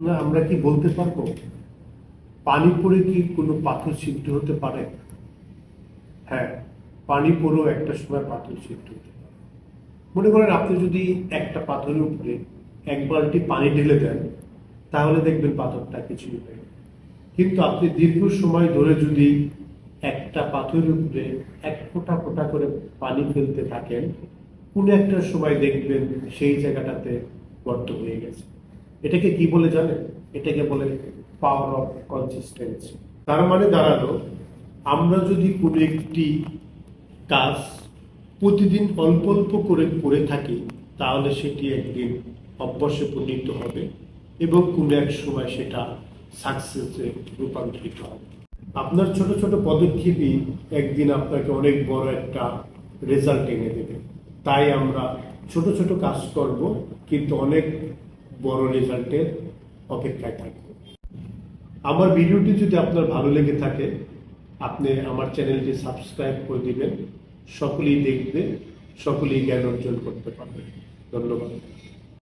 না, আমরা কি বলতে পারবো পানি পড়ে কি কোনো পাথর সৃষ্টি হতে পারে? হ্যাঁ, পানি পড়েও একটা সময় পাথর সৃষ্টি হতে পারে। মনে করেন আপনি যদি একটা পাথরের উপরে এক বালতি পানি ঢেলে দেন, তাহলে দেখবেন পাথরটা কিছুই হয় না। কিন্তু আপনি দীর্ঘ সময় ধরে যদি একটা পাথরের উপরে এক ফোঁটা ফোঁটা করে পানি ফেলতে থাকেন, কোনো একটা সময় দেখবেন সেই জায়গাটাতে গর্ত হয়ে গেছে। এটাকে কি বলে জানেন? এটাকে বলে পাওয়ার অফ কনসিস্টেন্সি। তার মানে দাঁড়ালো, আমরা যদি কোনো একটি কাজ প্রতিদিন অল্প অল্প করে থাকি, তাহলে সেটি একদিন অভ্যাসে পরিণত হবে এবং কোনো এক সময় সেটা সাকসেসে রূপান্তরিত হবে। আপনার ছোট ছোট পদক্ষেপই একদিন আপনাকে অনেক বড় একটা রেজাল্ট এনে দেবে। তাই আমরা ছোট ছোট কাজ করব, কিন্তু অনেক বড় রেজাল্টের অপেক্ষায় থাকব। আমার ভিডিওটি যদি আপনার ভালো লেগে থাকে, আপনি আমার চ্যানেলটি সাবস্ক্রাইব করে দিবেন। সকলেই দেখবে, সকলেই জ্ঞান অর্জন করতে পারবে। ধন্যবাদ।